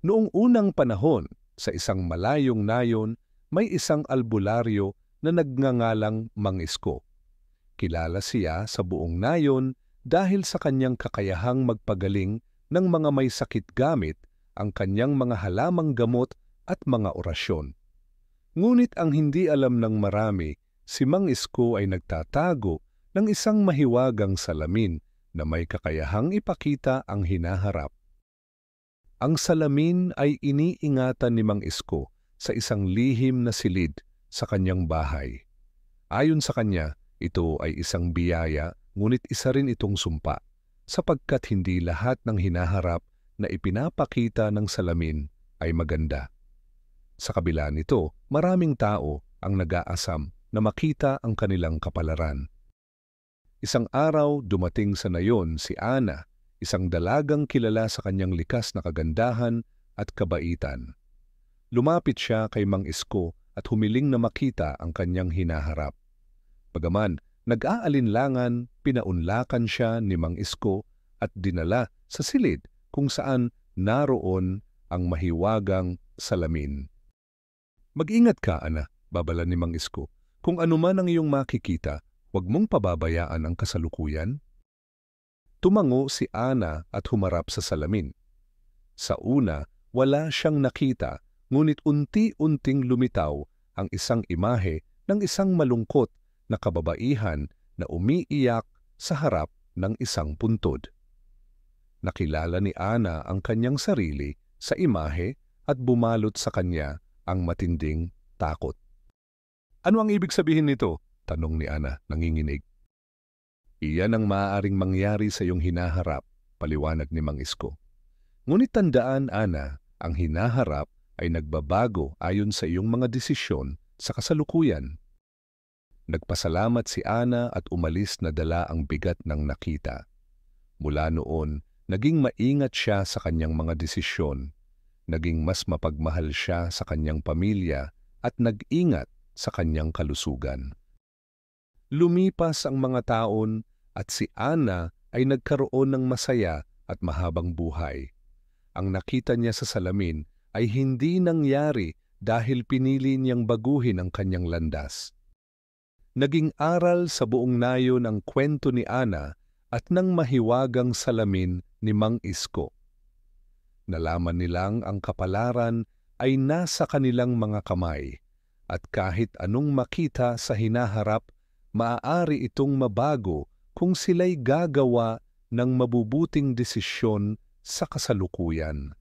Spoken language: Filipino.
Noong unang panahon, sa isang malayong nayon, may isang albularyo na nagngangalang Mang Isko. Kilala siya sa buong nayon dahil sa kanyang kakayahang magpagaling ng mga may sakit gamit ang kanyang mga halamang gamot at mga orasyon. Ngunit ang hindi alam ng marami, si Mang Isko ay nagtatago ng isang mahiwagang salamin na may kakayahang ipakita ang hinaharap. Ang salamin ay iniingatan ni Mang Isko sa isang lihim na silid sa kanyang bahay. Ayon sa kanya, ito ay isang biyaya, ngunit isa rin itong sumpa, sapagkat hindi lahat ng hinaharap na ipinapakita ng salamin ay maganda. Sa kabila nito, maraming tao ang nag-aasam na makita ang kanilang kapalaran. Isang araw, dumating sa nayon si Ana, isang dalagang kilala sa kanyang likas na kagandahan at kabaitan. Lumapit siya kay Mang Isko at humiling na makita ang kanyang hinaharap. Bagaman nag-aalinlangan, pinaunlakan siya ni Mang Isko at dinala sa silid kung saan naroon ang mahiwagang salamin. "Mag-ingat ka, Ana," babala ni Mang Isko. "Kung ano man ang iyong makikita, huwag mong pababayaan ang kasalukuyan." Tumango si Ana at humarap sa salamin. Sa una, wala siyang nakita, ngunit unti-unting lumitaw ang isang imahe ng isang malungkot na kababaihan na umiiyak sa harap ng isang puntod. Nakilala ni Ana ang kanyang sarili sa imahe at bumalot sa kanya ang matinding takot. "Ano ang ibig sabihin nito?" tanong ni Ana, nanginginig. "Iyan ang maaaring mangyari sa iyong hinaharap," paliwanag ni Mang Isko. "Ngunit tandaan, Ana, ang hinaharap ay nagbabago ayon sa iyong mga desisyon sa kasalukuyan." Nagpasalamat si Ana at umalis na dala ang bigat ng nakita. Mula noon, naging maingat siya sa kanyang mga desisyon. Naging mas mapagmahal siya sa kanyang pamilya at nag-ingat sa kanyang kalusugan. Lumipas ang mga taon at si Ana ay nagkaroon ng masaya at mahabang buhay. Ang nakita niya sa salamin ay hindi nangyari dahil pinili niyang baguhin ang kanyang landas. Naging aral sa buong nayon ang kwento ni Ana at ng mahiwagang salamin ni Mang Isko. Nalaman nilang ang kapalaran ay nasa kanilang mga kamay at kahit anong makita sa hinaharap, maaari itong mabago kung sila'y gagawa ng mabubuting desisyon sa kasalukuyan.